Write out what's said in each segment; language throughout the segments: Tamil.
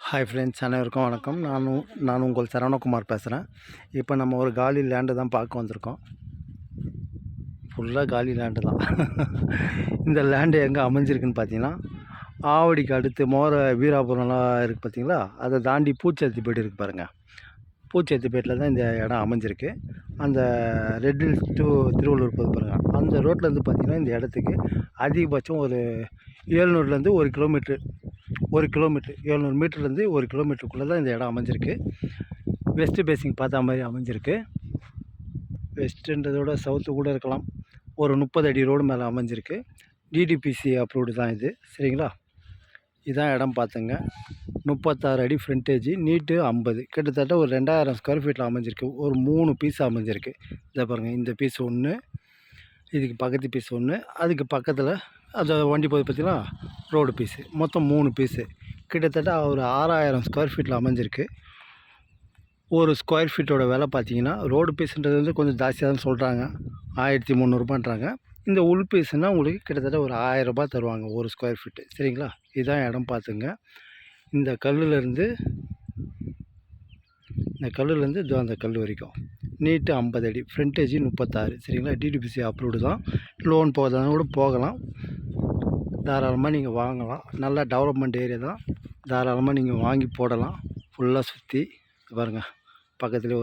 ஹாய் ஃப்ரெண்ட்ஸ், அனைவருக்கும் வணக்கம். நான் உங்கள் சரவணகுமார் பேசுகிறேன். இப்போ நம்ம ஒரு காலி லேண்டு தான் பார்க்க வந்திருக்கோம். ஃபுல்லாக காலி லேண்டு தான். இந்த லேண்டு எங்கே அமைஞ்சிருக்குன்னு பார்த்தீங்கன்னா, ஆவடிக்கு அடுத்து வீராபுரம்லாம் இருக்குது பார்த்தீங்களா, அதை தாண்டி பூச்சத்திப்பேடு இருக்குது பாருங்கள். பூச்சத்திப்பேட்டில் தான் இந்த இடம் அமைஞ்சிருக்கு. அந்த ரெட் ஹில்ஸ் டு திருவள்ளூர் போது பாருங்கள், அந்த ரோட்லேருந்து பார்த்திங்கன்னா இந்த இடத்துக்கு அதிகபட்சம் ஒரு 700லேருந்து 1 கிலோமீட்டர் 700 மீட்டர்லேருந்து 1 கிலோமீட்டருக்குள்ளே தான் இந்த இடம் அமைஞ்சிருக்கு. வெஸ்ட்டு பேசிங் பார்த்தா மாதிரி அமைஞ்சிருக்கு. வெஸ்ட்டுன்றதோட சவுத்து கூட இருக்கலாம். ஒரு 30 அடி ரோடு மேலே அமைஞ்சிருக்கு. டிடிபிசி அப்ரூவ்டு தான் இது, சரிங்களா? இதான் இடம் பார்த்துங்க. 36 அடி ஃப்ரண்டேஜ், நீட்டு 50, கிட்டத்தட்ட ஒரு 2000 ஸ்கொயர் ஃபீட்டில் அமைஞ்சிருக்கு. ஒரு 3 பீஸ் அமைஞ்சிருக்கு. இதை பாருங்கள், இந்த பீஸ் ஒன்று, இதுக்கு பக்கத்து பீஸ் ஒன்று, அதுக்கு பக்கத்தில் அந்த வண்டி போது பார்த்திங்கன்னா ரோடு பீஸு, மொத்தம் 3 பீஸு. கிட்டத்தட்ட ஒரு 6000 ஸ்கொயர் ஃபீட்டில் அமைஞ்சிருக்கு. ஒரு ஸ்கொயர் ஃபீட்டோட விலை பார்த்திங்கன்னா, ரோடு பீஸுன்றது வந்து கொஞ்சம் ஜாஸ்தியாக தான் சொல்கிறாங்க, 1300 இந்த உள் பீஸுனால் உங்களுக்கு கிட்டத்தட்ட ஒரு 1000 ரூபாய் தருவாங்க ஒரு ஸ்கொயர் ஃபீட்டு, சரிங்களா? இதுதான் இடம் பார்த்துங்க. இந்த கல்லுலேருந்து இது அந்த கல் வரைக்கும் நீட்டு 50 அடி, ஃப்ரண்டேஜ் 36, சரிங்களா? டிடிபிசி அப்ரூவ்டு தான். லோன் போகிறதான கூட போகலாம், தாராளமாக நீங்கள் வாங்கலாம். நல்லா டெவலப்மெண்ட் ஏரியா தான், தாராளமாக நீங்கள் வாங்கி போடலாம். ஃபுல்லாக சுற்றி பாருங்கள், பக்கத்தில்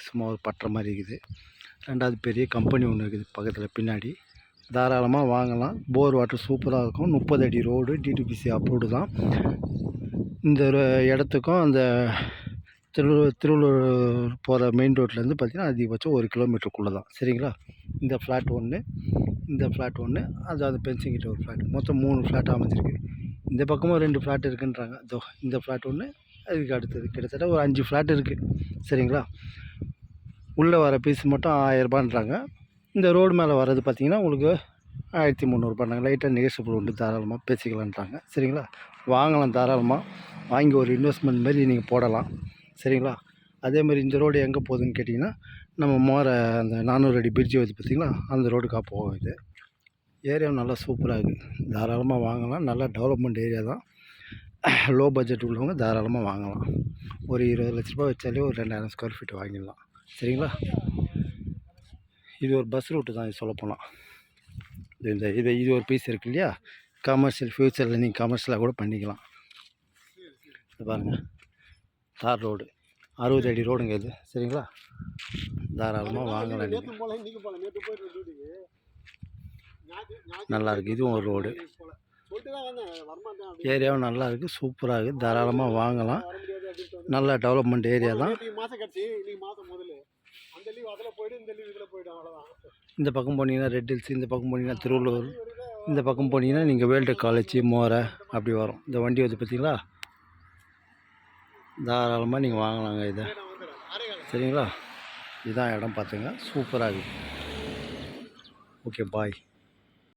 சும்மா ஒரு பட்டறை மாதிரி இருக்குது. 2வது பெரிய கம்பெனி ஒன்று இருக்குது பக்கத்தில் பின்னாடி. தாராளமாக வாங்கலாம். போர் வாட்டர் சூப்பராக இருக்கும். 30 அடி ரோடு, டிடிபிசி அப்ரூவ்டு தான். இந்த இடத்துக்கும் அந்த திருவள்ளூர் போகிற மெயின் ரோட்லேருந்து பார்த்திங்கன்னா அதிகபட்சம் 1 கிலோமீட்டருக்குள்ளே தான், சரிங்களா? இந்த ஃப்ளாட் ஒன்று, அது பென்சிங்கிட்ட ஒரு ஃப்ளாட், மொத்தம் 3 ஃப்ளாட் அமைஞ்சிருக்கு. இந்த பக்கமும் 2 ஃப்ளாட் இருக்குன்றாங்க. இந்த ஃப்ளாட் ஒன்று, அதுக்கு அடுத்தது கிட்டத்தட்ட ஒரு 5 ஃப்ளாட் இருக்குது, சரிங்களா? உள்ளே வர பீஸ் மட்டும் 1000 ரூபான்றாங்க. இந்த ரோடு மேலே வர்றது பார்த்திங்கன்னா உங்களுக்கு 1300 லைட்டாக நெகோசியபிள் உண்டு, தாராளமாக பேசிக்கலான்றாங்க, சரிங்களா? வாங்கலாம், தாராளமாக வாங்கி ஒரு இன்வெஸ்ட்மெண்ட் மாதிரி நீங்கள் போடலாம், சரிங்களா? அதேமாதிரி இந்த ரோடு எங்கே போகுதுன்னு கேட்டிங்கன்னா, நம்ம அந்த 400 அடி பிரிட்ஜ் வருது பார்த்திங்களா, அந்த ரோடுக்காக போகும். இது ஏரியா நல்லா சூப்பராக இருக்குது, தாராளமாக வாங்கலாம். நல்லா டெவலப்மெண்ட் ஏரியா தான். லோ பட்ஜெட் உள்ளவங்க தாராளமாக வாங்கலாம். ஒரு 20 லட்ச ரூபா வச்சாலே ஒரு 2000 ஸ்கொயர் ஃபீட் வாங்கிடலாம், சரிங்களா? இது ஒரு பஸ் ரூட்டு தான், இது சொல்லப்போனால். இது ஒரு பீஸ் இருக்குது இல்லையா, கமர்ஷியல், ஃப்யூச்சரில் நீங்கள் கமர்ஷியலாக கூட பண்ணிக்கலாம். இது பாருங்கள், தார் ரோடு, 60 அடி ரோடுங்க இது, சரிங்களா? தாராளமாக வாங்கலாம். நல்லாயிருக்கு, இதுவும் ஒரு ரோடு. ஏரியாவும் நல்லா இருக்குது, சூப்பராக இருக்குது, தாராளமாக வாங்கலாம். நல்ல டெவலப்மெண்ட் ஏரியா தான். இந்த பக்கம் போனீங்கன்னா ரெட் ஹில்ஸ், இந்த பக்கம் போனீங்கன்னா திருவள்ளூர், இந்த பக்கம் போனீங்கன்னா நீங்கள் வேல்டு காலேஜ் மோரை அப்படி வரும். இந்த வண்டி வந்து பார்த்தீங்களா, தாராளமாக நீங்கள் வாங்கலாங்க இதை, சரிங்களா? இதுதான் இடம் பார்த்துங்க, சூப்பராக இருக்குது. ஓகே, பாய்.